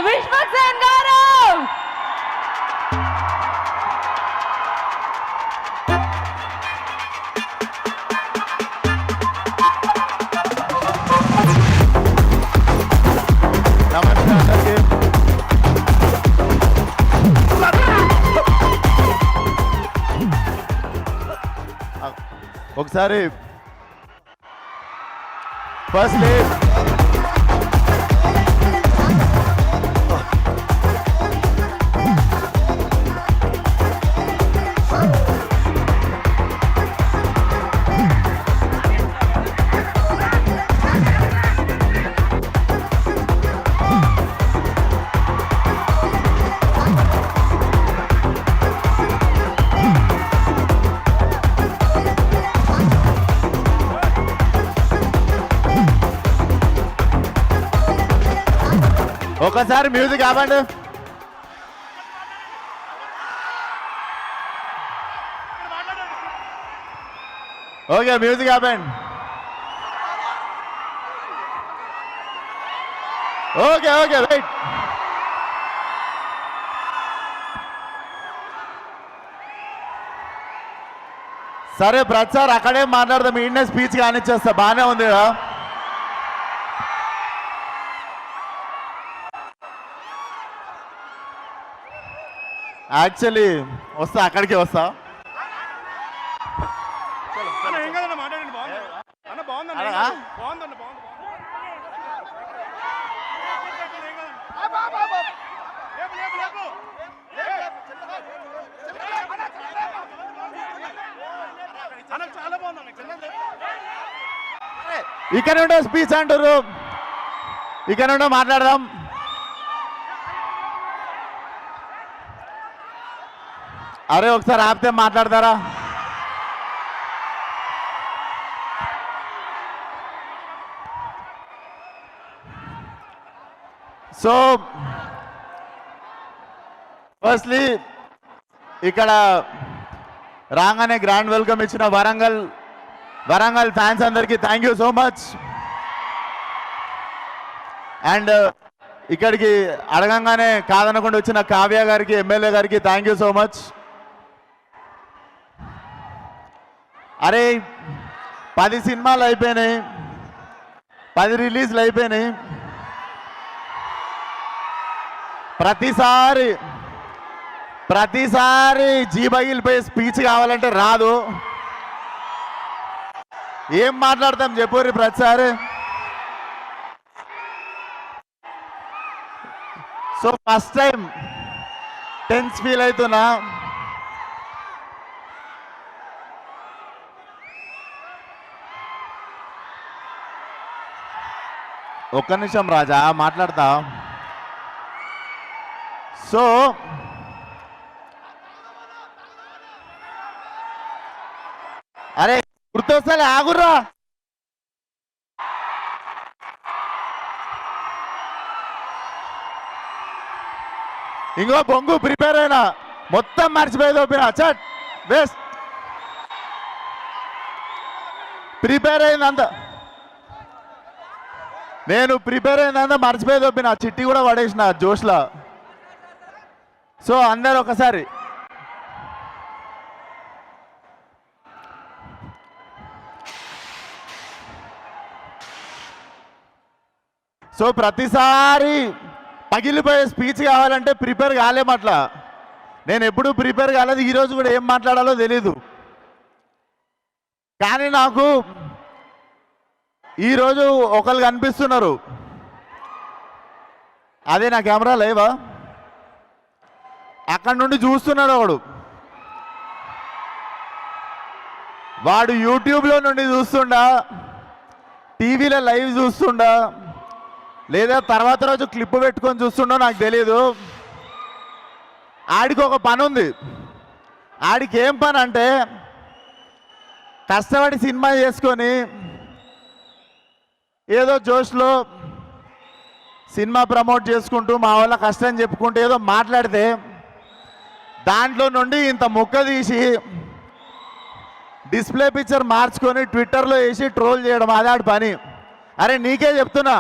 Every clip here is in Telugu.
విశ్వక్సేన్ గారు. ఒకసారి ఫస్ట్ ఒకసారి మ్యూజిక్ ఆపండి. ఓకే మ్యూజిక్ ఆపండి. Okay okay right. సరే ప్రచార్ అక్కడే మాట్లాడదాం. ఈయనే స్పీచ్ కానిచ్చేస్తా. బాగానే ఉంది కదా. యాక్చువల్లీ వస్తా, అక్కడికి వస్తా. ఇక్కడ నుండే స్పీచ్ అంటారు, ఇక్కడ నుండే మాట్లాడదాం. అరే ఒకసారి ఆపితే మాట్లాడతారా? సో ఫస్ట్లీ ఇక్కడ రాగానే గ్రాండ్ వెల్కమ్ ఇచ్చిన వరంగల్ ఫ్యాన్స్ అందరికీ thank you so much. And ఇక్కడికి అడగంగానే కాదనకుండా వచ్చిన కావ్య గారికి, ఎమ్మెల్యే గారికి థ్యాంక్ యూ సో మచ్. అరే 10 సినిమాలు అయిపోయినాయి, 10 రిలీజ్లు అయిపోయినాయి. ప్రతిసారి జీబగిలిపోయి స్పీచ్ కావాలంటే రాదు. ఏం మాట్లాడతాం చెప్పుర్రి ప్రతిసారి. So first time tense feel అవుతున్నా. ఒక్క నిమిషం రాజా మాట్లాడతా. సో అరే గుర్తొస్తలే, ఆగుర్రా. ఇంకో బొంగు ప్రిపేర్ అయినా మొత్తం మర్చిపోయి తోపినా. చట్ వేస్ట్. ప్రిపేర్ అయిందంత, నేను ప్రిపేర్ అయిందంతా మర్చిపోయి తోపిన. చిట్టి కూడా పడేసిన జోష్లా. సో అందరు ఒకసారి సో ప్రతిసారి పగిలిపోయే స్పీచ్ కావాలంటే ప్రిపేర్ కాలేమట్లా. నేను ఎప్పుడూ ప్రిపేర్ కాలేదు. ఈరోజు కూడా ఏం మాట్లాడాలో తెలీదు. కానీ నాకు ఈరోజు ఒకళ్ళు కనిపిస్తున్నారు. అదే నా కెమెరా లేవా, అక్కడి నుండి చూస్తున్నాడు వాడు యూట్యూబ్లో నుండి చూస్తుండా, టీవీలో లైవ్ చూస్తుండా, లేదా తర్వాత రోజు క్లిప్ పెట్టుకొని చూస్తుండో నాకు తెలీదు. ఆడికి ఒక పని ఉంది. ఆడికి ఏం పని అంటే కష్టపడి సినిమా చేసుకొని ఏదో జోష్లో సినిమా ప్రమోట్ చేసుకుంటూ మా వాళ్ళ కష్టం చెప్పుకుంటూ ఏదో మాట్లాడితే దాంట్లో నుండి ఇంత ముక్క తీసి డిస్ప్లే పిక్చర్ మార్చుకొని ట్విట్టర్లో వేసి ట్రోల్ చేయడం అదాడి పని. అరే నీకే చెప్తున్నా,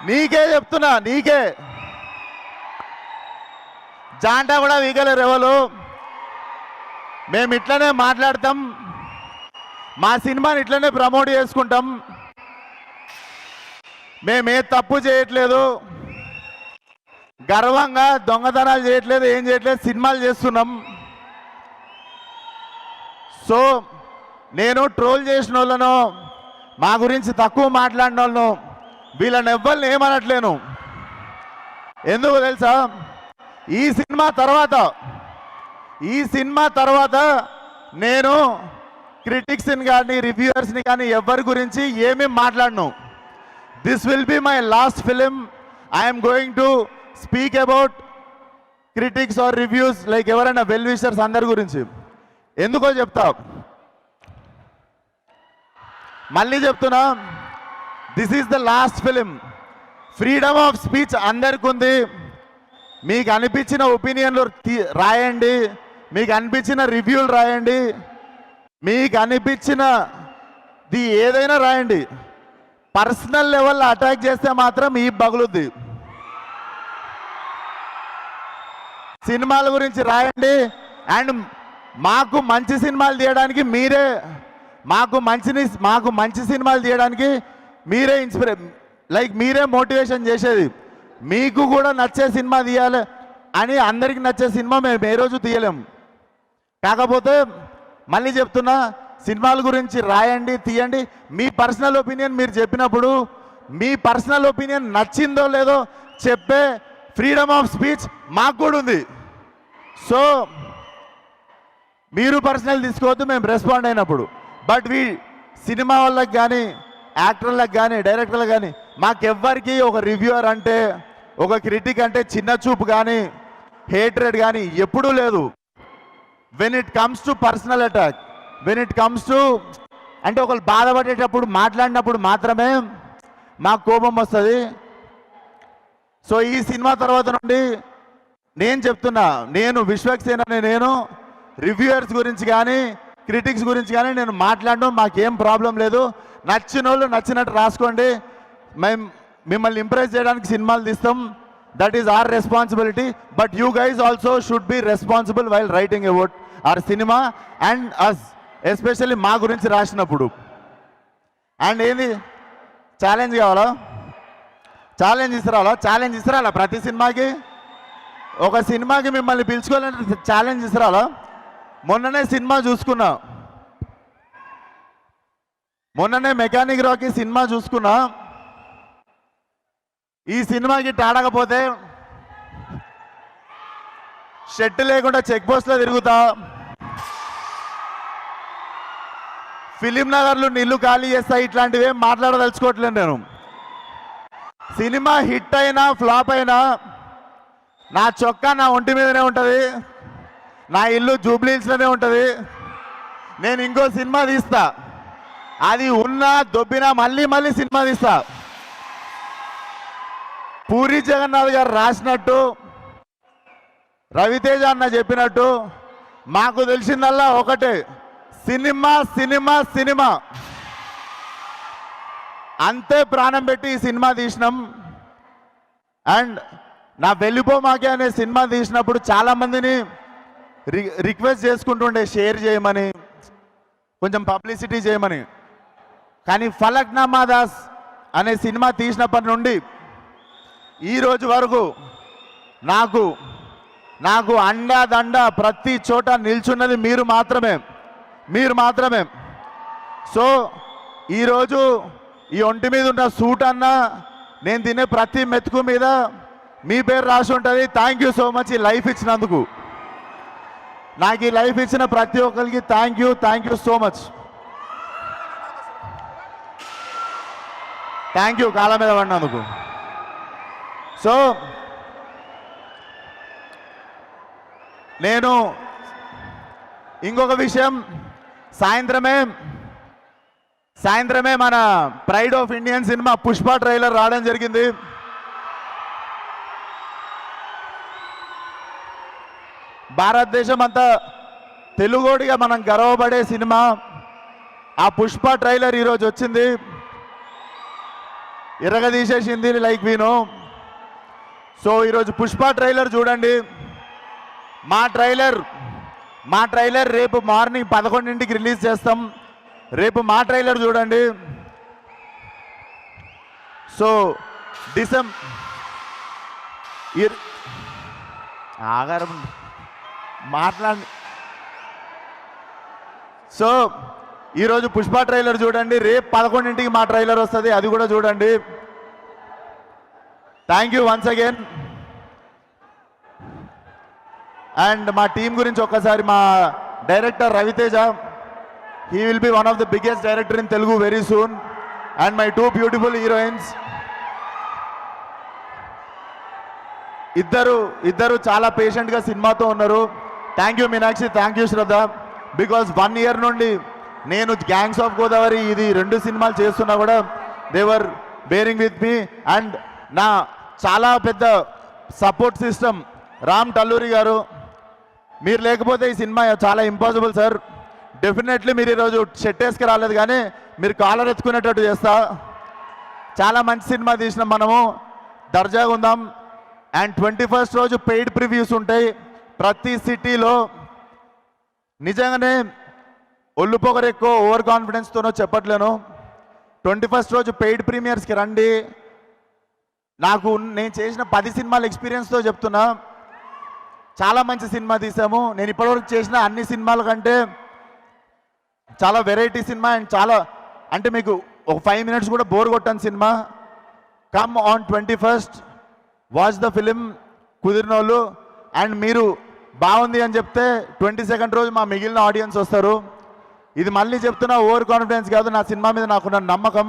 నీకే చెప్తున్నా, నీకే జాంటా కూడా వీగలేరు ఎవరు. మేము ఇట్లనే మాట్లాడతాం, మా సినిమాని ఇట్లనే ప్రమోట్ చేసుకుంటాం. మేమే తప్పు చేయట్లేదు, గర్వంగా దొంగతనాలు చేయట్లేదు, ఏం చేయట్లేదు, సినిమాలు చేస్తున్నాం. సో నేను ట్రోల్ చేసిన వాళ్ళను, మా గురించి తక్కువ మాట్లాడిన వాళ్ళను, వీళ్ళని ఎవ్వరిని ఏమనట్లేను. ఎందుకు తెలుసా, ఈ సినిమా తర్వాత నేను క్రిటిక్స్ని కానీ రివ్యూయర్స్ని కానీ ఎవరి గురించి ఏమీ మాట్లాడను. This will be my last film. I'm going to speak about critics or reviews, like ఎవరైనా వెల్ విషర్స్ అందరి గురించి. ఎందుకో చెప్తా, మళ్ళీ చెప్తున్నా, this is the last film. Freedom of speech అందరికి ఉంది. మీకు అనిపించిన ఒపీనియన్లు రాయండి, మీకు అనిపించిన రివ్యూలు రాయండి, మీకు అనిపించినది ఏదైనా రాయండి. పర్సనల్ లెవెల్లో అటాక్ చేస్తే మాత్రం ఈ బగులుద్ది. సినిమాల గురించి రాయండి. అండ్ మాకు మంచి సినిమాలు తీయడానికి మీరే, మాకు మంచి సినిమాలు తీయడానికి మీరే మీరే మోటివేషన్ చేసేది. మీకు కూడా నచ్చే సినిమా తీయాలి అని అందరికి నచ్చే సినిమా మేము ఏ రోజు తీయలేము. కాకపోతే మళ్ళీ చెప్తున్నా, సినిమాల గురించి రాయండి, తీయండి. మీ పర్సనల్ ఒపీనియన్ మీరు చెప్పినప్పుడు, మీ పర్సనల్ ఒపీనియన్ నచ్చిందో లేదో చెప్పే ఫ్రీడమ్ ఆఫ్ స్పీచ్ మాకు కూడా ఉంది. సో మీరు పర్సనల్ తీసుకోవద్దు మేము రెస్పాండ్ అయినప్పుడు. బట్ సినిమా వాళ్ళకి కానీ, యాక్టర్లకు కానీ, డైరెక్టర్లకు కానీ, మాకెవ్వరికి ఒక రివ్యూవర్ అంటే, ఒక క్రిటిక్ అంటే చిన్న చూపు కానీ, హేట్రెడ్ కానీ ఎప్పుడూ లేదు. When it comes to personal attack, when it comes to అంటే ఒకరు బాధపడేటప్పుడు మాట్లాడినప్పుడు మాత్రమే మాకు కోపం వస్తుంది. సో ఈ సినిమా తర్వాత నుండి నేను చెప్తున్నా, నేను విశ్వక్సేన్ అనే నేను రివ్యూయర్స్ గురించి కానీ క్రిటిక్స్ గురించి కానీ నేను మాట్లాడడం మాకేం ప్రాబ్లం లేదు. నచ్చిన వాళ్ళు నచ్చినట్టు రాసుకోండి. మేము మిమ్మల్ని ఇంప్రెస్ చేయడానికి సినిమాలు తీస్తాం. That is our responsibility. But you guys also should be responsible while writing about our cinema and us, especially మా గురించి రాసినప్పుడు. అండ్ ఏంది ఛాలెంజ్ కావాలా? ఛాలెంజ్ ఇస్తారా ప్రతి సినిమాకి? ఒక సినిమాకి మిమ్మల్ని పిలుచుకోవాలంటే ఛాలెంజ్ ఇస్తారా? మొన్ననే సినిమా చూసుకున్నా, మొన్ననే మెకానిక్ రాకీ సినిమా చూసుకున్నా. ఈ సినిమాకి టాడకపోతే షెట్ లేకుండా చెక్ పోస్ట్లో తిరుగుతా, ఫిలిం నగర్లో నీళ్లు ఖాళీ చేస్తా. ఇట్లాంటివి ఏం మాట్లాడదలుచుకోవట్లేదు నేను. సినిమా హిట్ అయినా ఫ్లాప్ అయినా నా చొక్కా నా ఒంటి మీదనే ఉంటుంది, నా ఇల్లు జూబ్లీహిల్స్లోనే ఉంటుంది. నేను ఇంకో సినిమా తీస్తా, అది ఉన్నా దొబ్బినా మళ్ళీ సినిమా తీస్తా. పూరి జగన్నాథ్ గారు రాసినట్టు, రవితేజ అన్న చెప్పినట్టు మాకు తెలిసిందల్లా ఒకటే, సినిమా సినిమా సినిమా. అంతే ప్రాణం పెట్టి ఈ సినిమా తీసినాం. అండ్ నా వెళ్ళిపోమాకే అనే సినిమా తీసినప్పుడు చాలామందిని రిక్వెస్ట్ చేసుకుంటుండే షేర్ చేయమని, కొంచెం పబ్లిసిటీ చేయమని. కానీ ఫలక్నామా దాస్ అనే సినిమా తీసినప్పటి నుండి ఈరోజు వరకు నాకు అండా ప్రతి చోట నిల్చున్నది మీరు మాత్రమే. సో ఈరోజు ఈ ఒంటి మీద ఉన్న సూట్ అన్నా, నేను తినే ప్రతి మెతుకు మీద మీ పేరు రాసి ఉంటుంది. థ్యాంక్ యూ సో మచ్ ఈ లైఫ్ ఇచ్చినందుకు. నాకు ఈ లైఫ్ ఇచ్చిన ప్రతి ఒక్కరికి thank you so much. Thank you కాళ్ళ మీద పడినందుకు. సో నేను ఇంకొక విషయం, సాయంత్రమే మన pride of Indian cinema Pushpa trailer రావడం జరిగింది. భారతదేశం అంతా తెలుగోడిగా మనం గర్వపడే సినిమా ఆ పుష్ప ట్రైలర్ ఈరోజు వచ్చింది. ఎరగదీసేసింది లైక్ వీనో. సో ఈరోజు పుష్ప ట్రైలర్ చూడండి. మా ట్రైలర్ రేపు మార్నింగ్ 11ంటికి రిలీజ్ చేస్తాం. రేపు మా ట్రైలర్ చూడండి. సో ఆగారం మాట్లాడి. సో ఈరోజు పుష్ప ట్రైలర్ చూడండి. రేపు 11ంటికి మా ట్రైలర్ వస్తుంది, అది కూడా చూడండి. Thank you once again. And మా టీం గురించి ఒక్కసారి, మా director Ravi Teja, he will be one of the biggest director in Telugu very soon. And my 2 beautiful heroines, ఇద్దరు చాలా పేషెంట్గా సినిమాతో ఉన్నారు. Thank you Meenakshi, thank you Shraddha. Because 1 year నుండి నేను గ్యాంగ్స్ ఆఫ్ గోదావరి ఇది 2 సినిమాలు చేస్తున్నా కూడా దేవర్ బేరింగ్ విత్ మీ. అండ్ నా చాలా పెద్ద సపోర్ట్ సిస్టమ్ రామ్ టల్లూరి గారు. మీరు లేకపోతే ఈ సినిమా చాలా ఇంపాసిబుల్ సార్. డెఫినెట్లీ మీరు ఈరోజు షెట్ వేసుకు రాలేదు, కానీ మీరు కాలర్ ఎత్తుకునేటట్టు చేస్తా. చాలా మంచి సినిమా తీసినాం మనము, దర్జాగా ఉందాం. అండ్ 21st రోజు పెయిడ్ ప్రివ్యూస్ ఉంటాయి ప్రతి సిటీలో. నిజంగానే ఒళ్ళు పొగరు ఎక్కువ ఓవర్ కాన్ఫిడెన్స్తోనో చెప్పట్లేను. 21st రోజు పెయిడ్ ప్రీమియర్స్కి రండి. నేను చేసిన 10 సినిమాల ఎక్స్పీరియన్స్తో చెప్తున్నా, చాలా మంచి సినిమా తీసాము. నేను ఇప్పటివరకు చేసిన అన్ని సినిమాల కంటే చాలా వెరైటీ సినిమా. అండ్ చాలా అంటే మీకు ఒక 5 minutes కూడా బోర్ కొట్టని సినిమా. Come on 21st, watch the film కుదిరినోళ్ళు. అండ్ మీరు బాగుంది అని చెప్తే 22nd రోజు మా మిగిలిన ఆడియన్స్ వస్తారు. ఇది మళ్ళీ చెప్తున్నా, ఓవర్ కాన్ఫిడెన్స్ కాదు, నా సినిమా మీద నాకున్న నమ్మకం.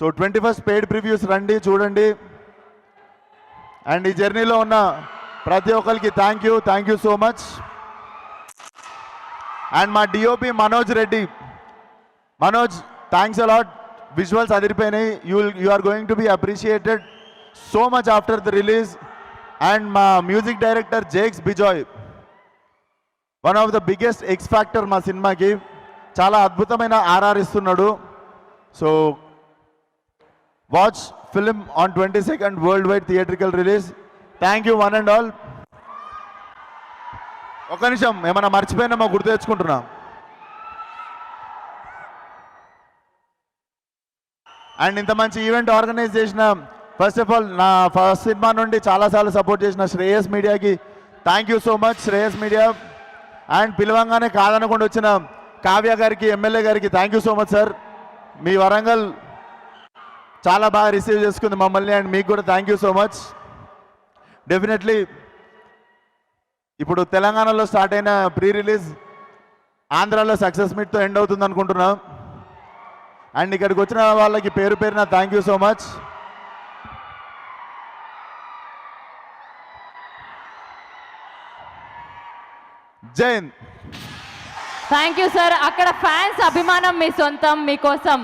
సో 21st పెయిడ్ ప్రివ్యూస్ రండి, చూడండి. అండ్ ఈ జర్నీలో ఉన్న ప్రతి ఒక్కరికి thank you so much. And మా DOP Manoj Reddy, Manoj thanks a lot. Visuals అదిరిపోయినాయి. You are going to be appreciated so much after the release. And మా music director Jakes Bejoy, one of the biggest X factor మా సినిమాకి. చాలా అద్భుతమైన ఆర్ఆర్ ఇస్తున్నాడు. So watch film on 22nd worldwide theatrical release. Thank you one and all. ఒక నిమిషం, ఏమైనా మర్చిపోయినా గుర్తు తెచ్చుకుంటున్నా. అండ్ ఇంత మంచి ఈవెంట్ ఆర్గనైజ్ చేసిన, ఫస్ట్ ఆఫ్ ఆల్ నా ఫస్ట్ సినిమా నుండి చాలాసార్లు సపోర్ట్ చేసిన శ్రేయస్ మీడియాకి thank you so much, Shreyas media. And పిలవంగానే కాదనకుండా వచ్చిన కావ్య గారికి, ఎమ్మెల్యే గారికి thank you so much sir. మీ వరంగల్ చాలా బాగా రిసీవ్ చేసుకుంది మమ్మల్ని. అండ్ మీకు కూడా thank you so much. Definitely ఇప్పుడు తెలంగాణలో స్టార్ట్ అయిన ప్రీ రిలీజ్ ఆంధ్రాలో సక్సెస్ మీట్తో ఎండ్ అవుతుంది అనుకుంటున్నాం. అండ్ ఇక్కడికి వచ్చిన వాళ్ళకి పేరు పేరున thank you so much. Jai Hind. Thank you sir. అక్కడ ఫ్యాన్స్ అభిమానం మీ సొంతం, మీకోసం